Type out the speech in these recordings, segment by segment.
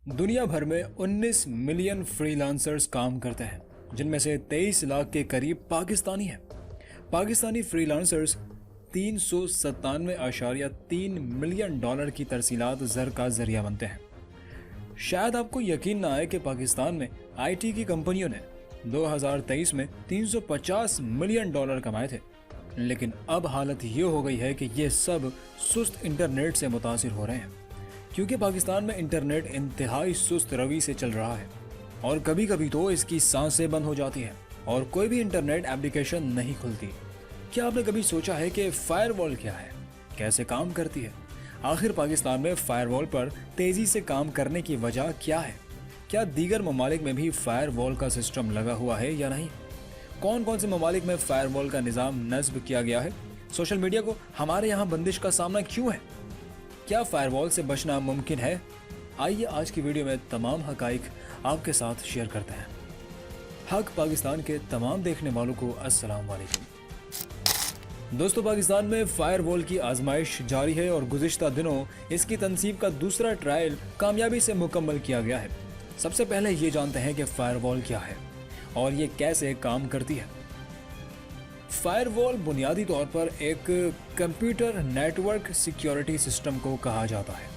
दुनिया भर में 19 मिलियन फ्रीलांसर्स काम करते हैं, जिनमें से 23 लाख के करीब पाकिस्तानी हैं। पाकिस्तानी फ्रीलांसर्स 397.3 मिलियन डॉलर की तरसीलात ज़र का जरिया बनते हैं। शायद आपको यकीन ना आए कि पाकिस्तान में आईटी की कंपनियों ने 2023 में 350 मिलियन डॉलर कमाए थे, लेकिन अब हालत ये हो गई है कि ये सब सुस्त इंटरनेट से मुतासिर हो रहे हैं, क्योंकि पाकिस्तान में इंटरनेट इंतहाई सुस्त रवि से चल रहा है और कभी कभी तो इसकी सांसें बंद हो जाती हैं और कोई भी इंटरनेट एप्लीकेशन नहीं खुलती। क्या आपने कभी सोचा है कि फायरवॉल क्या है, कैसे काम करती है? आखिर पाकिस्तान में फायरवॉल पर तेजी से काम करने की वजह क्या है? क्या दीगर ममालिक में भी फायरवॉल का सिस्टम लगा हुआ है या नहीं? कौन कौन से ममालिक में फायरवॉल का निज़ाम नस्ब किया गया है? सोशल मीडिया को हमारे यहाँ बंदिश का सामना क्यों है? क्या फायरवॉल से बचना मुमकिन है? आइए आज की वीडियो में तमाम हकाइक आपके साथ शेयर करते हैं। हक पाकिस्तान के तमाम देखने वालों को अस्सलाम वालेकुम। दोस्तों, पाकिस्तान में फायरवॉल की आजमाइश जारी है और गुज़िश्ता दिनों इसकी तनसीब का दूसरा ट्रायल कामयाबी से मुकम्मल किया गया है। सबसे पहले ये जानते हैं कि फायरवॉल क्या है और ये कैसे काम करती है। फायरवॉल बुनियादी तौर पर एक कंप्यूटर नेटवर्क सिक्योरिटी सिस्टम को कहा जाता है,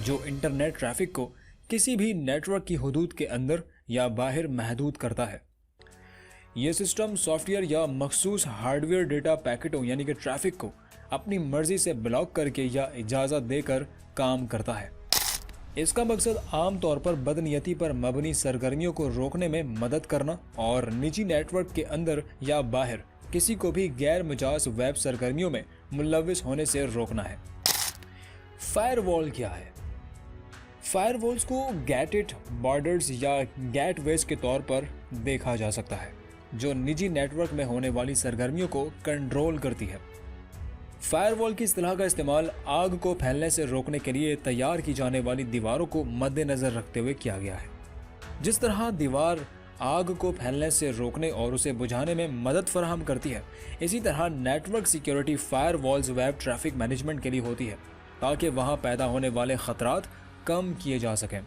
जो इंटरनेट ट्रैफिक को किसी भी नेटवर्क की हदूद के अंदर या बाहर महदूद करता है। यह सिस्टम सॉफ्टवेयर या मखसूस हार्डवेयर डेटा पैकेटों यानी कि ट्रैफिक को अपनी मर्जी से ब्लॉक करके या इजाज़त देकर काम करता है। इसका मकसद आम तौर पर बदनीयती पर मबनी सरगर्मियों को रोकने में मदद करना और निजी नेटवर्क के अंदर या बाहर किसी को भी गैर मुजाज वेब सरगर्मियों में मुलव्विस होने से रोकना है। फायरवॉल क्या है? फायरवॉल्स को गेटेड बॉर्डर्स या गेटवेज के तौर पर देखा जा सकता है, जो निजी नेटवर्क में होने वाली सरगर्मियों को कंट्रोल करती है। फायरवॉल की इस्तिलाह का इस्तेमाल आग को फैलने से रोकने के लिए तैयार की जाने वाली दीवारों को मद्देनजर रखते हुए किया गया है। जिस तरह दीवार आग को फैलने से रोकने और उसे बुझाने में मदद फराहम करती है, इसी तरह network security firewalls web traffic management के लिए होती है, ताकि वहां पैदा होने वाले खतरात कम किए जा सकें।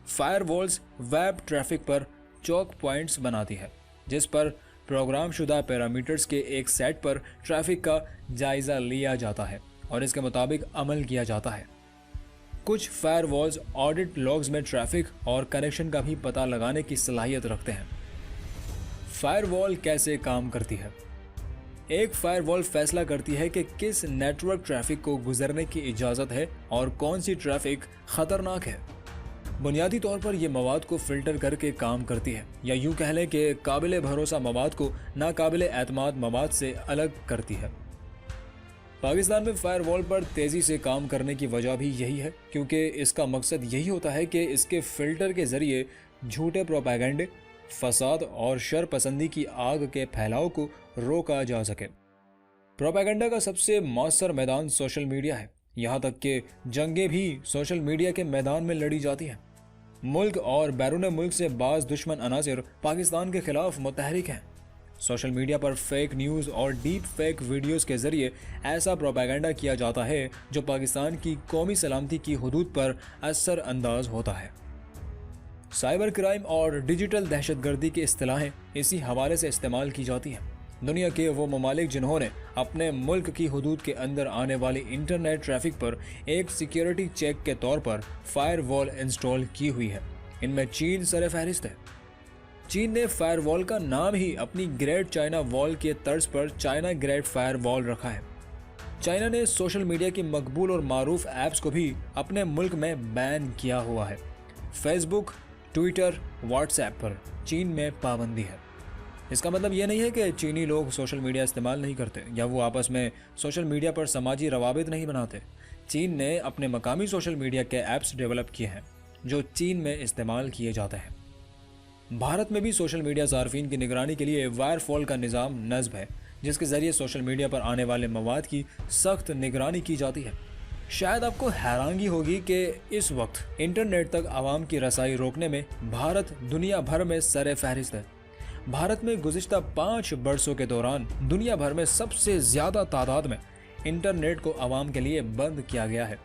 फायरवॉल्स वेब ट्रैफिक पर चौक पॉइंट्स बनाती है, जिस पर प्रोग्राम शुदा पैरामीटर्स के एक सेट पर ट्रैफिक का जायजा लिया जाता है और इसके मुताबिक अमल किया जाता है। कुछ फायरवॉल्स ऑडिट लॉग्स में ट्रैफिक और कनेक्शन का भी पता लगाने की सलाहियत रखते हैं। फायरवॉल कैसे काम करती है? एक फायरवॉल फैसला करती है कि किस नेटवर्क ट्रैफिक को गुजरने की इजाज़त है और कौन सी ट्रैफिक खतरनाक है। बुनियादी तौर पर यह मवाद को फिल्टर करके काम करती है, या यूं कह लें कि काबिल भरोसा मवाद को नाकाबिल एतमाद मवाद से अलग करती है। पाकिस्तान में फायरवॉल पर तेज़ी से काम करने की वजह भी यही है, क्योंकि इसका मकसद यही होता है कि इसके फ़िल्टर के ज़रिए झूठे प्रोपेगेंडे, फसाद और शर पसंदी की आग के फैलाव को रोका जा सके। प्रोपेगेंडा का सबसे मौसर मैदान सोशल मीडिया है, यहाँ तक कि जंगें भी सोशल मीडिया के मैदान में लड़ी जाती हैं। मुल्क और बैरून मुल्क से बाज़ दुश्मन अनासिर पाकिस्तान के खिलाफ मुतहरिक हैं। सोशल मीडिया पर फेक न्यूज़ और डीप फेक वीडियोस के ज़रिए ऐसा प्रोपेगेंडा किया जाता है जो पाकिस्तान की कौमी सलामती की हदूद पर असर अंदाज होता है। साइबर क्राइम और डिजिटल दहशतगर्दी की इस्तिलाहें इसी हवाले से इस्तेमाल की जाती हैं। दुनिया के वो ममालिक जिन्होंने अपने मुल्क की हदूद के अंदर आने वाली इंटरनेट ट्रैफिक पर एक सिक्योरिटी चेक के तौर पर फायरवॉल इंस्टॉल की हुई है, इनमें चीन सर फहरिस्त है। चीन ने फायरवॉल का नाम ही अपनी ग्रेट चाइना वॉल के तर्ज पर चाइना ग्रेट फायरवॉल रखा है। चाइना ने सोशल मीडिया की मकबूल और मारूफ ऐप्स को भी अपने मुल्क में बैन किया हुआ है। फेसबुक, ट्विटर, व्हाट्सएप पर चीन में पाबंदी है। इसका मतलब ये नहीं है कि चीनी लोग सोशल मीडिया इस्तेमाल नहीं करते या वो आपस में सोशल मीडिया पर समाजी रवाबित नहीं बनाते। चीन ने अपने मकामी सोशल मीडिया के ऐप्स डेवलप किए हैं जो चीन में इस्तेमाल किए जाते हैं। भारत में भी सोशल मीडिया सार्फिन की निगरानी के लिए वायरफॉल का निज़ाम नस्ब है, जिसके ज़रिए सोशल मीडिया पर आने वाले मवाद की सख्त निगरानी की जाती है। शायद आपको हैरानगी होगी कि इस वक्त इंटरनेट तक आवाम की रसाई रोकने में भारत दुनिया भर में सर फहरिस्त है। भारत में गुज़िश्ता 5 बरसों के दौरान दुनिया भर में सबसे ज़्यादा तादाद में इंटरनेट को आवाम के लिए बंद किया गया है।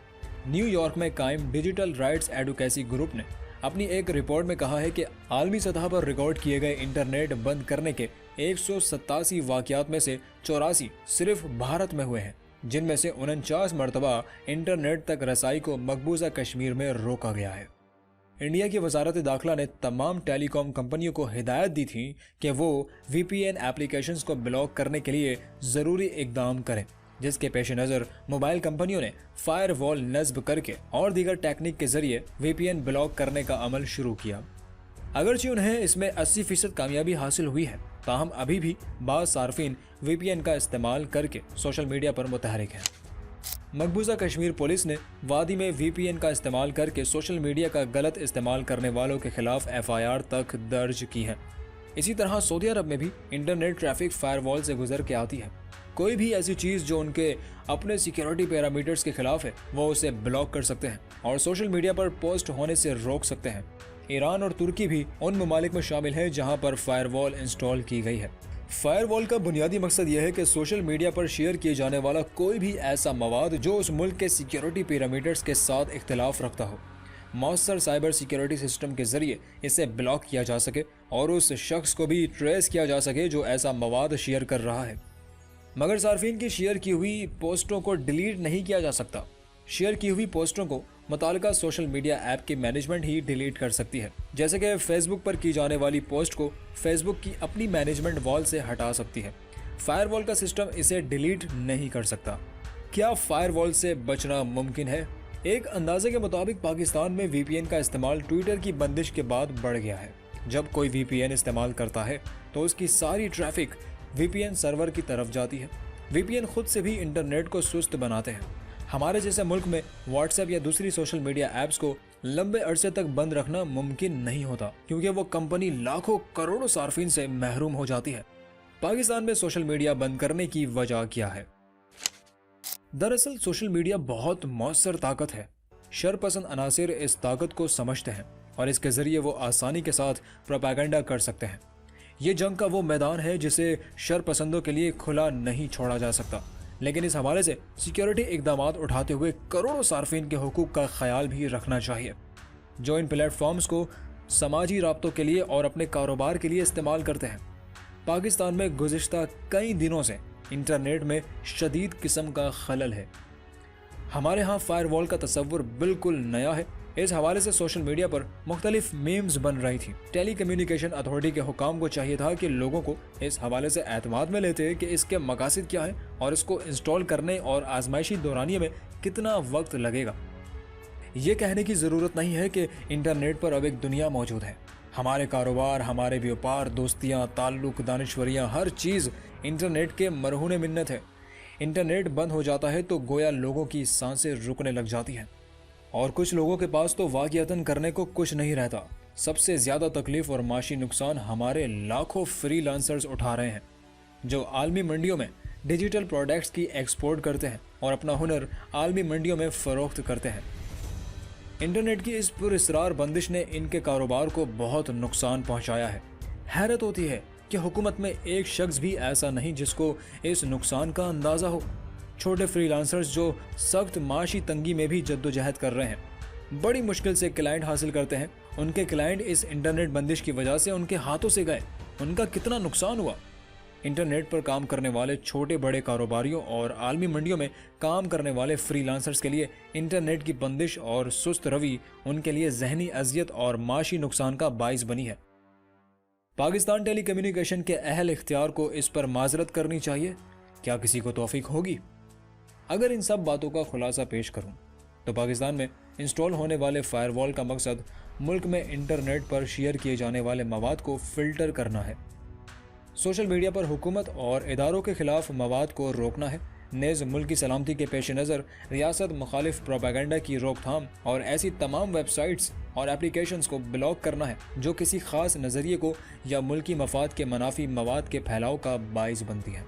न्यू यॉर्क में कायम डिजिटल राइट्स एडवोकेसी ग्रुप ने अपनी एक रिपोर्ट में कहा है कि आलमी सतह पर रिकॉर्ड किए गए इंटरनेट बंद करने के 187 वाकयात में से 84 सिर्फ भारत में हुए हैं, जिनमें से 49 मरतबा इंटरनेट तक रसाई को मकबूजा कश्मीर में रोका गया है। इंडिया की वजारत दाखिला ने तमाम टेलीकॉम कंपनियों को हिदायत दी थी कि वो VPN एप्लीकेशंस को ब्लॉक करने के लिए ज़रूरी इकदाम करें, जिसके पेश नज़र मोबाइल कंपनियों ने फायरवॉल नस्ब करके और दीगर टेक्निक के जरिए VPN ब्लॉक करने का अमल शुरू किया। अगरचे उन्हें इसमें 80% कामयाबी हासिल हुई है, ताहम अभी भी बाज़ सार्फिन VPN का इस्तेमाल करके सोशल मीडिया पर मुतहरिक हैं। मकबूजा कश्मीर पुलिस ने वादी में VPN का इस्तेमाल करके सोशल मीडिया का गलत इस्तेमाल करने वालों के खिलाफ FIR तक दर्ज की है। इसी तरह सऊदी अरब में भी इंटरनेट ट्रैफिक फायरवॉल से गुजर के आती है। कोई भी ऐसी चीज़ जो उनके अपने सिक्योरिटी पैरामीटर्स के खिलाफ है वो उसे ब्लॉक कर सकते हैं और सोशल मीडिया पर पोस्ट होने से रोक सकते हैं। ईरान और तुर्की भी उन ममालिक में शामिल है जहां पर फायरवॉल इंस्टॉल की गई है। फायरवॉल का बुनियादी मकसद यह है कि सोशल मीडिया पर शेयर किए जाने वाला कोई भी ऐसा मवाद जो उस मुल्क के सिक्योरिटी पैरामीटर्स के साथ इख्तिलाफ रखता हो, मौसर साइबर सिक्योरिटी सिस्टम के जरिए इसे ब्लॉक किया जा सके और उस शख्स को भी ट्रेस किया जा सके जो ऐसा मवाद शेयर कर रहा है। मगर सार्फिन की शेयर की हुई पोस्टों को डिलीट नहीं किया जा सकता। शेयर की हुई पोस्टों को मुतालिका सोशल मीडिया ऐप की मैनेजमेंट ही डिलीट कर सकती है, जैसे कि फेसबुक पर की जाने वाली पोस्ट को फेसबुक की अपनी मैनेजमेंट वॉल से हटा सकती है। फायरवॉल का सिस्टम इसे डिलीट नहीं कर सकता। क्या फायरवॉल से बचना मुमकिन है? एक अंदाजे के मुताबिक पाकिस्तान में VPN का इस्तेमाल ट्विटर की बंदिश के बाद बढ़ गया है। जब कोई VPN इस्तेमाल करता है तो उसकी सारी ट्रैफिक VPN सर्वर की तरफ जाती है। VPN खुद से भी इंटरनेट को सुस्त बनाते हैं। हमारे जैसे मुल्क में व्हाट्सएप या दूसरी सोशल मीडिया ऐप्स को लंबे अरसे तक बंद रखना मुमकिन नहीं होता, क्योंकि वो कंपनी लाखों करोड़ों सार्फिन से महरूम हो जाती है। पाकिस्तान में सोशल मीडिया बंद करने की वजह क्या है? दरअसल सोशल मीडिया बहुत मौसर ताकत है। शरपसंद अनासिर इस ताकत को समझते हैं और इसके जरिए वो आसानी के साथ प्रोपेगेंडा कर सकते हैं। ये जंग का वो मैदान है जिसे शरपसंदों के लिए खुला नहीं छोड़ा जा सकता, लेकिन इस हवाले से सिक्योरिटी इकदाम उठाते हुए करोड़ों सार्फिन के हुकूक का ख्याल भी रखना चाहिए, जो इन प्लेटफॉर्म्स को समाजी राब्तों के लिए और अपने कारोबार के लिए इस्तेमाल करते हैं। पाकिस्तान में गुज़िश्ता कई दिनों से इंटरनेट में शदीद किस्म का खलल है। हमारे यहाँ फायरवॉल का तस्वुर बिल्कुल नया है। इस हवाले से सोशल मीडिया पर मुख्तलिफ मीम्स बन रही थी। टेली कम्युनिकेशन अथॉरिटी के हुकाम को चाहिए था कि लोगों को इस हवाले से एतमाद में लेते कि इसके मकासद क्या है और इसको इंस्टॉल करने और आजमाइशी दौरानिए में कितना वक्त लगेगा। ये कहने की ज़रूरत नहीं है कि इंटरनेट पर अब एक दुनिया मौजूद है। हमारे कारोबार, हमारे व्यापार, दोस्तियाँ, ताल्लुक, दानिश्वरियाँ, हर चीज़ इंटरनेट के मरहून मिन्नत है। इंटरनेट बंद हो जाता है तो गोया लोगों की सांसें रुकने लग जाती हैं और कुछ लोगों के पास तो वाक़ियतन करने को कुछ नहीं रहता। सबसे ज़्यादा तकलीफ और माशी नुकसान हमारे लाखों फ्रीलांसर्स उठा रहे हैं, जो आलमी मंडियों में डिजिटल प्रोडक्ट्स की एक्सपोर्ट करते हैं और अपना हुनर आलमी मंडियों में फ़रोख्त करते हैं। इंटरनेट की इस पुरअसरार बंदिश ने इनके कारोबार को बहुत नुकसान पहुंचाया है। हैरत होती है कि हुकूमत में एक शख्स भी ऐसा नहीं जिसको इस नुकसान का अंदाज़ा हो। छोटे फ्रीलांसर्स जो सख्त माशी तंगी में भी जद्दोजहद कर रहे हैं, बड़ी मुश्किल से क्लाइंट हासिल करते हैं। उनके क्लाइंट इस इंटरनेट बंदिश की वजह से उनके हाथों से गए। उनका कितना नुकसान हुआ। इंटरनेट पर काम करने वाले छोटे बड़े कारोबारियों और आलमी मंडियों में काम करने वाले फ्रीलांसर्स के लिए इंटरनेट की बंदिश और सुस्त रवि उनके लिए जहनी अजियत और माशी नुकसान का बाइस बनी है। पाकिस्तान टेली कम्युनिकेशन के अहल इख्तियार को इस पर माजरत करनी चाहिए। क्या किसी को तौफीक होगी? अगर इन सब बातों का खुलासा पेश करूं तो पाकिस्तान में इंस्टॉल होने वाले फायरवॉल का मकसद मुल्क में इंटरनेट पर शेयर किए जाने वाले मवाद को फिल्टर करना है। सोशल मीडिया पर हुकूमत और इदारों के खिलाफ मवाद को रोकना है। नेज़ मुल्क की सलामती के पेश नज़र रियासत मुखालिफ प्रोपेगेंडा की रोकथाम और ऐसी तमाम वेबसाइट्स और एप्लीकेशंस को ब्लॉक करना है जो किसी खास नज़रिए को या मुल्की मफाद के मनाफी मवाद के फैलाव का बाइस बनती है।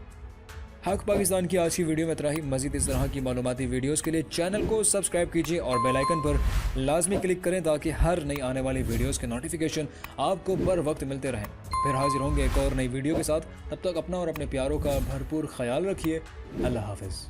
हक पाकिस्तान की आज की वीडियो में इतना ही। मज़ीद इस तरह की मालूमाती वीडियोस के लिए चैनल को सब्सक्राइब कीजिए और बेल आइकन पर लाजमी क्लिक करें ताकि हर नई आने वाली वीडियोस के नोटिफिकेशन आपको बर वक्त मिलते रहें। फिर हाजिर होंगे एक और नई वीडियो के साथ। तब तक अपना और अपने प्यारों का भरपूर ख्याल रखिए। अल्लाह हाफ़िज़।